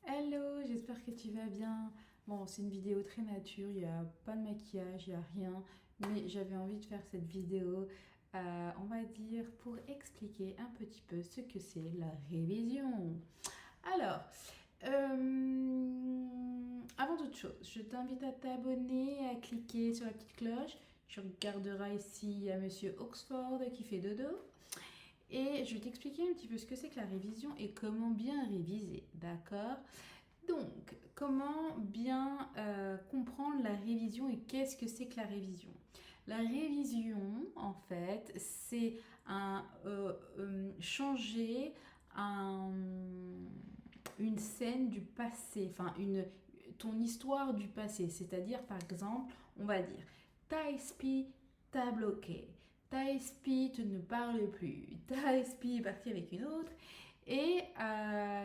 Hello, j'espère que tu vas bien. Bon, c'est une vidéo très nature, il n'y a pas de maquillage, il n'y a rien, mais j'avais envie de faire cette vidéo, on va dire, pour expliquer un petit peu ce que c'est la révision. Alors, avant toute chose, je t'invite à t'abonner, à cliquer sur la petite cloche. Tu regarderas ici, il y a Monsieur Oxford qui fait dodo. Et je vais t'expliquer un petit peu ce que c'est que la révision et comment bien réviser, d'accord? Donc, comment bien comprendre la révision et qu'est-ce que c'est que la révision? La révision, en fait, c'est changer un- une scène du passé, ton histoire du passé. C'est-à-dire, par exemple, on va dire, ta SP t'a bloqué, ta SP te ne parle plus, ta SP est partie avec une autre et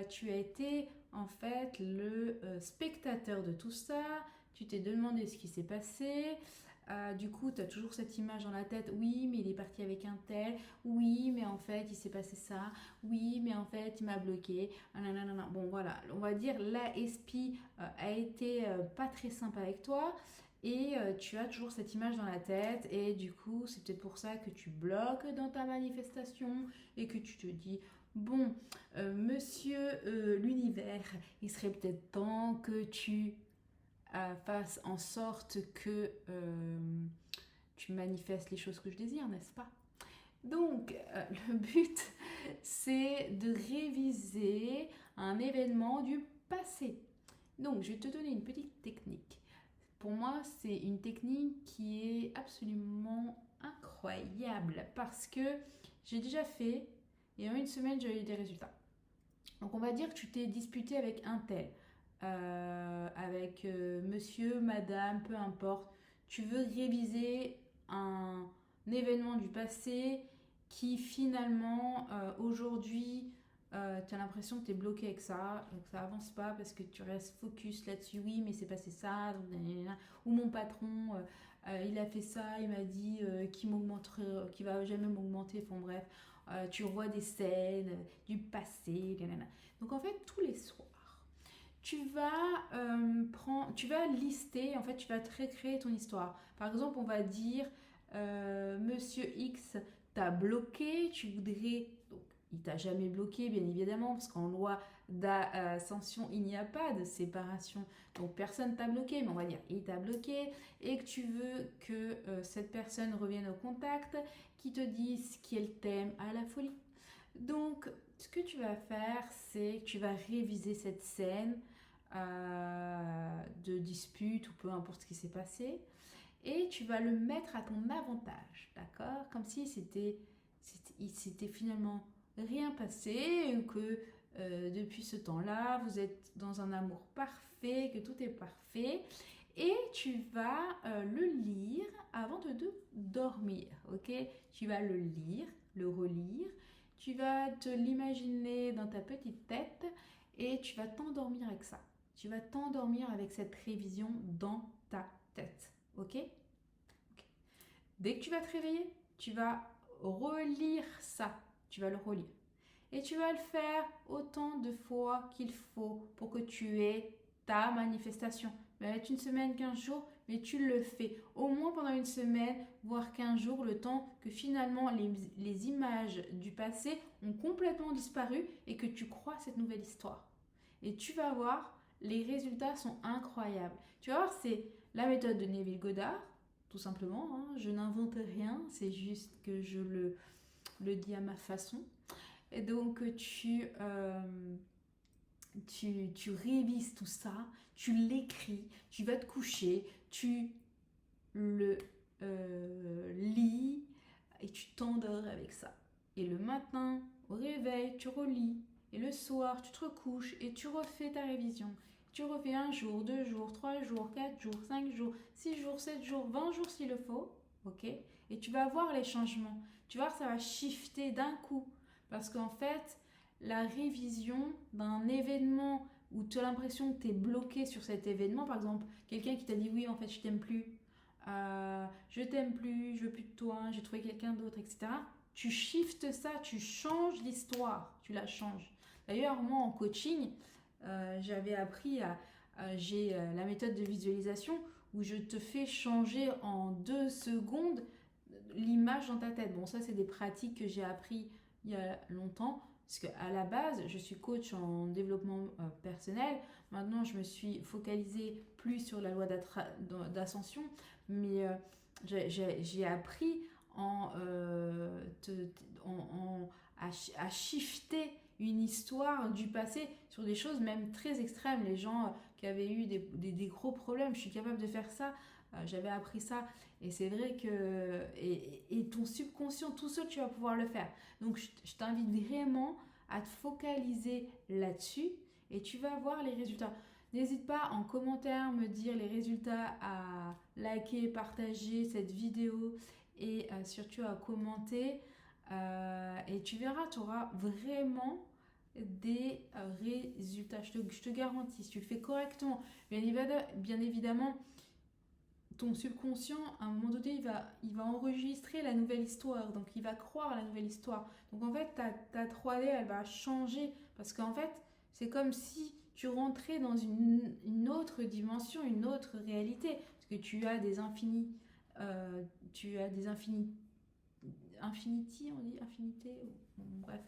tu as été en fait le spectateur de tout ça, tu t'es demandé ce qui s'est passé, du coup tu as toujours cette image dans la tête, oui mais il est parti avec un tel, oui mais en fait il s'est passé ça, oui mais en fait il m'a bloqué, nanana. Bon voilà, on va dire la SP a été pas très sympa avec toi, et tu as toujours cette image dans la tête et du coup c'est peut-être pour ça que tu bloques dans ta manifestation et que tu te dis bon, monsieur l'univers, il serait peut-être temps que tu fasses en sorte que tu manifestes les choses que je désire, n'est-ce pas? Donc, le but, c'est de réviser un événement du passé. Donc, je vais te donner une petite technique. Pour moi, c'est une technique qui est absolument incroyable parce que j'ai déjà fait et en une semaine, j'ai eu des résultats. Donc on va dire que tu t'es disputé avec un tel, avec monsieur, madame, peu importe. Tu veux réviser un événement du passé qui finalement aujourd'hui tu as l'impression que tu es bloqué avec ça, donc ça avance pas parce que tu restes focus là-dessus. Oui, mais c'est passé ça, donc, nanana. Ou mon patron, il a fait ça, il m'a dit qu'il va jamais m'augmenter. Enfin bref, tu revois des scènes du passé, nanana. Donc en fait, tous les soirs, tu vas lister, en fait, tu vas te récréer ton histoire. Par exemple, on va dire, Monsieur X t'a bloqué, tu voudrais, donc il t'a jamais bloqué, bien évidemment, parce qu'en loi d'ascension, il n'y a pas de séparation. Donc personne t'a bloqué, mais on va dire il t'a bloqué, et que tu veux que cette personne revienne au contact, qui te dise qu'elle t'aime à la folie. Donc, ce que tu vas faire, c'est que tu vas réviser cette scène de dispute ou peu importe ce qui s'est passé, et tu vas le mettre à ton avantage, d'accord? Comme si il s'était finalement rien passé, ou que depuis ce temps-là, vous êtes dans un amour parfait, que tout est parfait. Et tu vas le lire avant de dormir, ok? Tu vas le lire, le relire, tu vas te l'imaginer dans ta petite tête et tu vas t'endormir avec ça. Tu vas t'endormir avec cette révision dans ta tête, ok? Ok. Dès que tu vas te réveiller, tu vas relire ça. Tu vas le relire. Et tu vas le faire autant de fois qu'il faut pour que tu aies ta manifestation. Mais être une semaine, 15 jours, mais tu le fais au moins pendant une semaine, voire 15 jours, le temps que finalement les images du passé ont complètement disparu et que tu crois cette nouvelle histoire. Et tu vas voir, les résultats sont incroyables. Tu vas voir, c'est la méthode de Neville Goddard, tout simplement. Hein. Je n'invente rien, c'est juste que le dis à ma façon. Et donc tu révises tout ça, tu l'écris, tu vas te coucher, tu le lis et tu t'endors avec ça. Et le matin, au réveil, tu relis. Et le soir, tu te recouches et tu refais ta révision. Tu refais un jour, 2 jours, 3 jours, 4 jours, 5 jours, 6 jours, 7 jours, 20 jours s'il le faut. Ok? Et tu vas voir les changements. Tu vas voir, ça va shifter d'un coup. Parce qu'en fait, la révision d'un événement où tu as l'impression que tu es bloqué sur cet événement, par exemple, quelqu'un qui t'a dit oui, en fait, je t'aime plus, je t'aime plus, je veux plus de toi, j'ai trouvé quelqu'un d'autre, etc. Tu shiftes ça, tu changes l'histoire, tu la changes. D'ailleurs, moi en coaching, j'avais appris j'ai la méthode de visualisation où je te fais changer en 2 secondes l'image dans ta tête. Bon, ça, c'est des pratiques que j'ai appris il y a longtemps. Parce qu'à la base, je suis coach en développement personnel. Maintenant, je me suis focalisée plus sur la loi d'ascension. Mais j'ai appris en, à shifter une histoire du passé sur des choses même très extrêmes. Les gens qui avaient eu des gros problèmes, je suis capable de faire ça. J'avais appris ça et c'est vrai que et ton subconscient tout seul tu vas pouvoir le faire. Donc je t'invite vraiment à te focaliser là-dessus et tu vas voir les résultats. N'hésite pas en commentaire me dire les résultats, à liker, partager cette vidéo et surtout à commenter. Et tu verras, tu auras vraiment des résultats. Je te garantis, si tu le fais correctement. Bien évidemment, ton subconscient, à un moment donné, il va enregistrer la nouvelle histoire. Donc, il va croire à la nouvelle histoire. Donc, en fait, ta 3D, elle va changer. Parce qu'en fait, c'est comme si tu rentrais dans une autre dimension, une autre réalité. Parce que tu as des infinis. Infinity, on dit infinité, bref.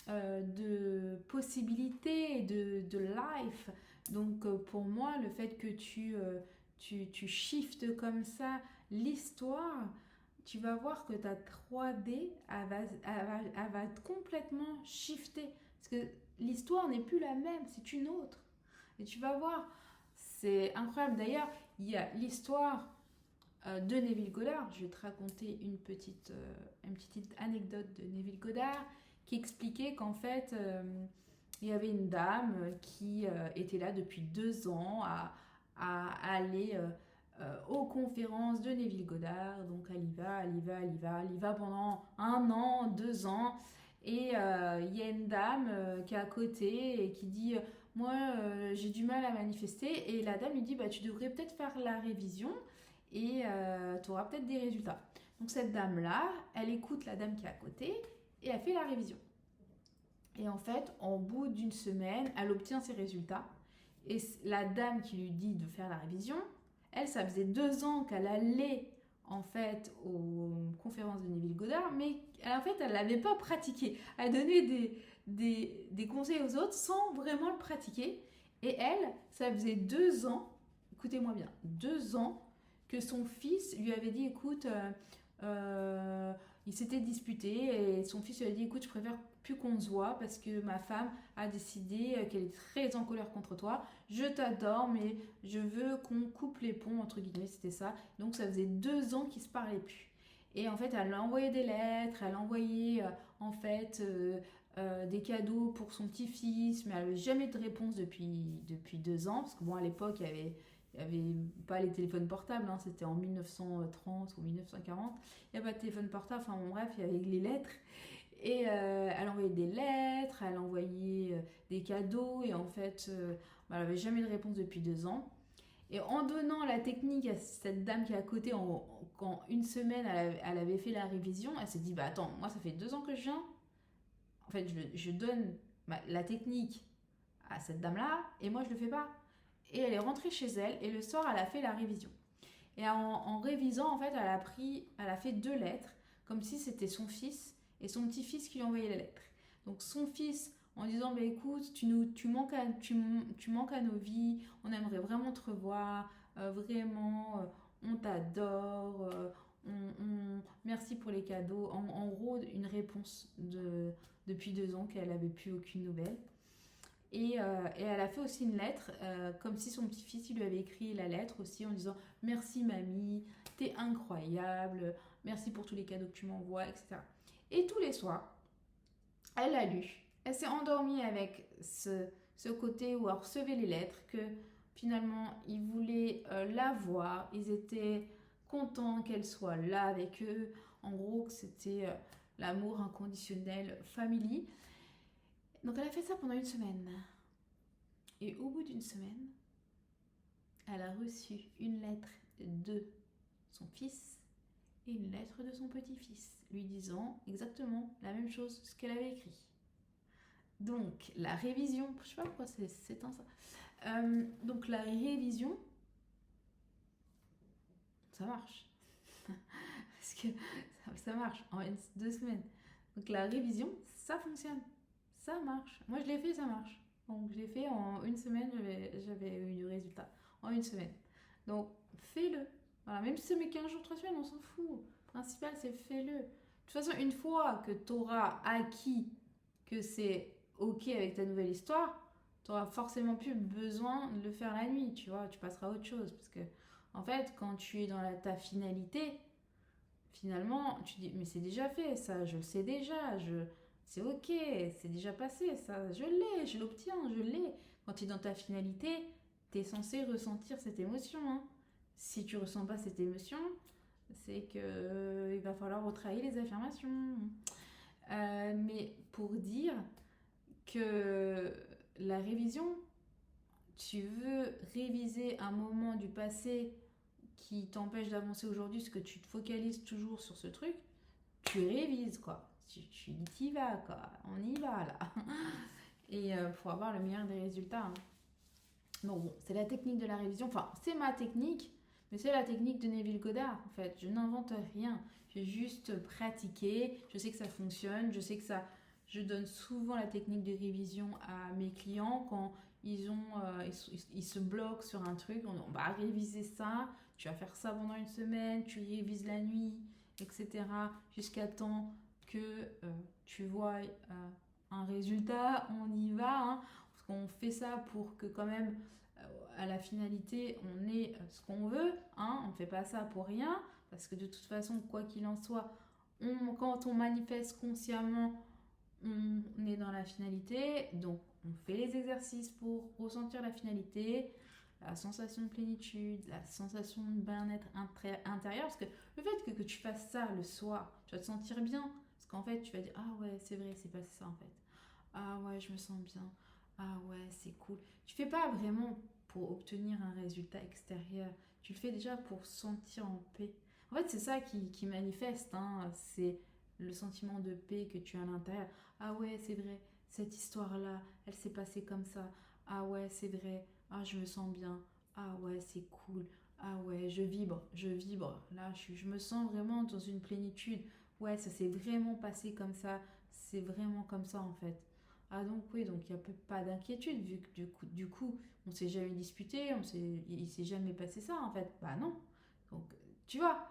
De possibilités, de life. Donc, pour moi, le fait que tu shiftes comme ça l'histoire, tu vas voir que ta 3D, elle va complètement shifter. Parce que l'histoire n'est plus la même, c'est une autre. Et tu vas voir, c'est incroyable. D'ailleurs, il y a l'histoire de Neville Goddard. Je vais te raconter une petite anecdote de Neville Goddard qui expliquait qu'en fait, il y avait une dame qui était là depuis 2 ans à aller aux conférences de Neville Goddard. Donc elle y va pendant 1 an, 2 ans. Et il y a une dame qui est à côté et qui dit moi j'ai du mal à manifester. Et la dame lui dit bah, tu devrais peut-être faire la révision et tu auras peut-être des résultats. Donc cette dame-là, elle écoute la dame qui est à côté et elle fait la révision. Et en fait, en bout d'une semaine, elle obtient ses résultats. Et la dame qui lui dit de faire la révision, elle, ça faisait 2 ans qu'elle allait en fait aux conférences de Neville Goddard, mais en fait, elle l'avait pas pratiqué. Elle donnait des conseils aux autres sans vraiment le pratiquer. Et elle, ça faisait 2 ans, écoutez-moi bien, 2 ans que son fils lui avait dit écoute, il s'était disputé et son fils lui a dit écoute, je préfère plus qu'on se voit parce que ma femme a décidé qu'elle est très en colère contre toi. Je t'adore, mais je veux qu'on coupe les ponts, entre guillemets, c'était ça. Donc ça faisait 2 ans qu'ils se parlaient plus. Et en fait, elle a envoyé des lettres, elle a envoyé en fait des cadeaux pour son petit-fils, mais elle n'avait jamais de réponse depuis 2 ans. Parce que bon, à l'époque, il n'y avait pas les téléphones portables, hein, c'était en 1930 ou 1940. Il n'y a pas de téléphone portable, enfin bon, bref, il y avait les lettres. Et elle envoyait des lettres, elle envoyait des cadeaux, et en fait, elle n'avait jamais de réponse depuis 2 ans. Et en donnant la technique à cette dame qui est à côté, quand une semaine elle avait fait la révision, elle s'est dit bah attends, moi ça fait 2 ans que je viens, en fait je donne la technique à cette dame là, et moi je le fais pas. Et elle est rentrée chez elle, et le soir elle a fait la révision. Et en révisant, en fait, elle a fait 2 lettres, comme si c'était son fils et son petit-fils qui lui envoyait les lettres. Donc son fils, en disant, bah, écoute, tu manques à nos vies, on aimerait vraiment te revoir, vraiment, on t'adore, merci pour les cadeaux. En gros, une réponse depuis 2 ans qu'elle n'avait plus aucune nouvelle. Et elle a fait aussi une lettre, comme si son petit-fils il lui avait écrit la lettre aussi en disant merci mamie, t'es incroyable, merci pour tous les cadeaux que tu m'envoies, etc. Et tous les soirs, elle a lu. Elle s'est endormie avec ce côté où elle recevait les lettres, que finalement ils voulaient la voir, ils étaient contents qu'elle soit là avec eux. En gros, que c'était l'amour inconditionnel, family. Donc elle a fait ça pendant une semaine. Et au bout d'une semaine, elle a reçu une lettre de son fils et une lettre de son petit-fils, lui disant exactement la même chose, ce qu'elle avait écrit. Donc, la révision, je sais pas pourquoi c'est tant ça. Donc, la révision, ça marche. Parce que ça marche en 2 semaines. Donc, la révision, ça fonctionne. Ça marche. Moi, je l'ai fait, ça marche. Donc, je l'ai fait en 1 semaine, j'avais eu du résultat. En 1 semaine. Donc, fais-le. Voilà, même si c'est mes 15 jours, 3 semaines, on s'en fout. Le principal, c'est fais-le. De toute façon, une fois que tu auras acquis que c'est OK avec ta nouvelle histoire, tu auras forcément plus besoin de le faire la nuit, tu vois. Tu passeras à autre chose. Parce que, en fait, quand tu es dans ta finalité, finalement, tu dis, mais c'est déjà fait, ça, je le sais déjà, c'est ok, c'est déjà passé, ça, je l'ai, je l'obtiens, je l'ai. Quand tu es dans ta finalité, tu es censé ressentir cette émotion, hein. Si tu ressens pas cette émotion, c'est que il va falloir retravailler les affirmations. Mais pour dire que la révision, tu veux réviser un moment du passé qui t'empêche d'avancer aujourd'hui, parce que tu te focalises toujours sur ce truc, tu révises quoi. Tu y vas quoi. On y va là. Et pour avoir le meilleur des résultats, hein. Donc bon, c'est la technique de la révision. Enfin, c'est ma technique, mais c'est la technique de Neville Goddard en fait. Je n'invente rien. J'ai juste pratiqué. Je sais que ça fonctionne. Je sais que ça. Je donne souvent la technique de révision à mes clients quand ils se bloquent sur un truc. On va réviser ça. Tu vas faire ça pendant 1 semaine. Tu révises la nuit, etc. Jusqu'à temps que tu vois un résultat. On y va, hein, parce qu'on fait ça pour que quand même à la finalité on ait ce qu'on veut, hein. On ne fait pas ça pour rien, parce que de toute façon, quoi qu'il en soit, quand on manifeste consciemment, on est dans la finalité. Donc on fait les exercices pour ressentir la finalité, la sensation de plénitude, la sensation de bien-être intérieur. Parce que le fait que tu fasses ça le soir, tu vas te sentir bien. Parce qu'en fait, tu vas dire, ah ouais, c'est vrai, c'est passé ça en fait. Ah ouais, je me sens bien. Ah ouais, c'est cool. Tu fais pas vraiment pour obtenir un résultat extérieur. Tu le fais déjà pour sentir en paix. En fait, c'est ça qui manifeste, hein. C'est le sentiment de paix que tu as à l'intérieur. Ah ouais, c'est vrai, cette histoire-là, elle s'est passée comme ça. Ah ouais, c'est vrai. Ah, je me sens bien. Ah ouais, c'est cool. Ah ouais, je vibre, je vibre. Là, je me sens vraiment dans une plénitude. Ouais, ça s'est vraiment passé comme ça. C'est vraiment comme ça en fait. Ah donc oui, donc il n'y a pas d'inquiétude vu que du coup on s'est jamais disputé, il s'est jamais passé ça en fait. Bah non. Donc tu vois,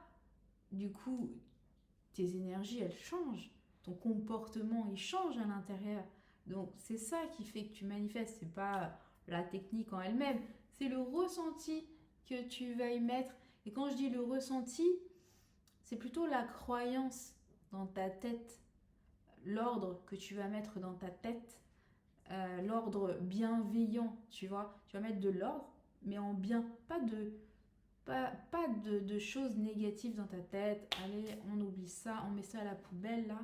du coup tes énergies elles changent, ton comportement il change à l'intérieur. Donc c'est ça qui fait que tu manifestes, c'est pas la technique en elle-même, c'est le ressenti que tu vas y mettre. Et quand je dis le ressenti, c'est plutôt la croyance dans ta tête, l'ordre que tu vas mettre dans ta tête, l'ordre bienveillant, tu vois. Tu vas mettre de l'ordre, mais en bien, pas de choses négatives dans ta tête. Allez, on oublie ça, on met ça à la poubelle là,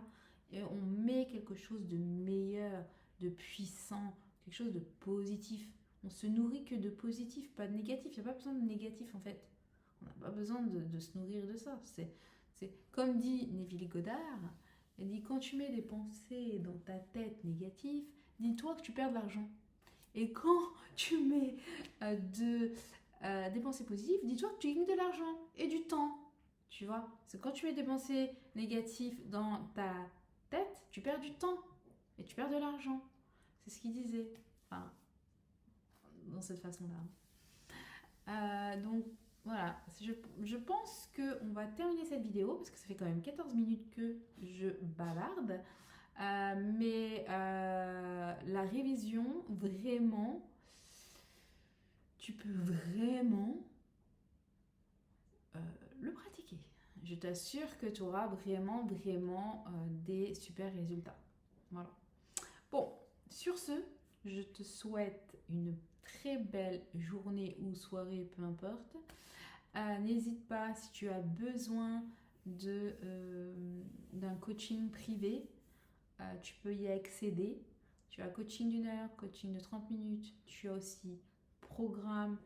et on met quelque chose de meilleur, de puissant, quelque chose de positif. On se nourrit que de positif, pas de négatif. Il n'y a pas besoin de négatif en fait. On n'a pas besoin de se nourrir de ça. C'est comme dit Neville Goddard, il dit quand tu mets des pensées dans ta tête négatives, dis-toi que tu perds de l'argent. Et quand tu mets des pensées positives, dis-toi que tu gagnes de l'argent et du temps. Tu vois, c'est quand tu mets des pensées négatives dans ta tête, tu perds du temps et tu perds de l'argent. C'est ce qu'il disait. Enfin, dans cette façon-là. Donc voilà, je pense qu'on va terminer cette vidéo parce que ça fait quand même 14 minutes que je bavarde. Mais la révision, vraiment, tu peux vraiment le pratiquer. Je t'assure que tu auras vraiment, vraiment des super résultats. Voilà. Bon, sur ce, je te souhaite une très belle journée ou soirée, peu importe. N'hésite pas si tu as besoin d'un coaching privé. Tu peux y accéder. Tu as coaching d'1 heure, coaching de 30 minutes. Tu as aussi programme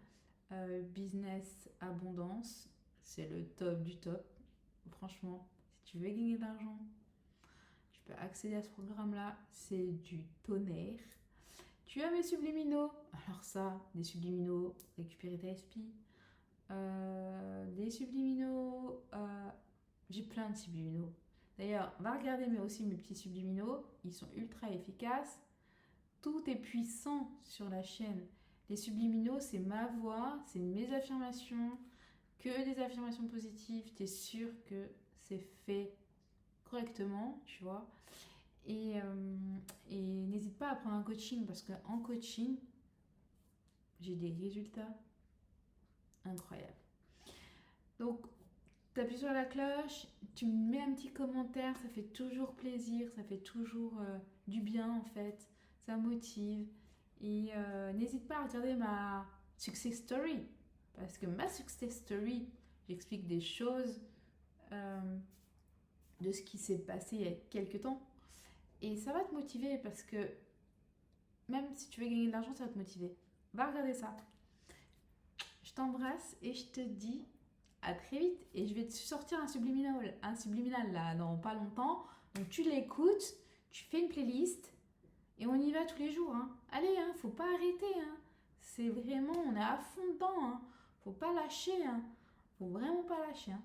business abondance. C'est le top du top. Franchement, si tu veux gagner de l'argent, tu peux accéder à ce programme-là, c'est du tonnerre. Tu as mes subliminaux. Alors ça, des subliminaux, récupérer ta SP. Des subliminaux, j'ai plein de subliminaux. D'ailleurs, va regarder mais aussi mes petits subliminaux, ils sont ultra efficaces. Tout est puissant sur la chaîne. Les subliminaux, c'est ma voix, c'est mes affirmations, que des affirmations positives. Tu es sûr que c'est fait correctement, tu vois. Et n'hésite pas à prendre un coaching parce qu'en coaching, j'ai des résultats incroyables. Donc, tu appuies sur la cloche, tu me mets un petit commentaire, ça fait toujours plaisir, ça fait toujours du bien en fait, ça motive. Et n'hésite pas à regarder ma success story parce que ma success story, j'explique des choses de ce qui s'est passé il y a quelques temps. Et ça va te motiver parce que même si tu veux gagner de l'argent, ça va te motiver. Va regarder ça. Je t'embrasse et je te dis à très vite. Et je vais te sortir un subliminal là dans pas longtemps. Donc tu l'écoutes, tu fais une playlist et on y va tous les jours. Hein. Allez, hein, faut pas arrêter. Hein. C'est vraiment, on est à fond dedans. Hein. Faut pas lâcher. Hein. Faut vraiment pas lâcher. Hein.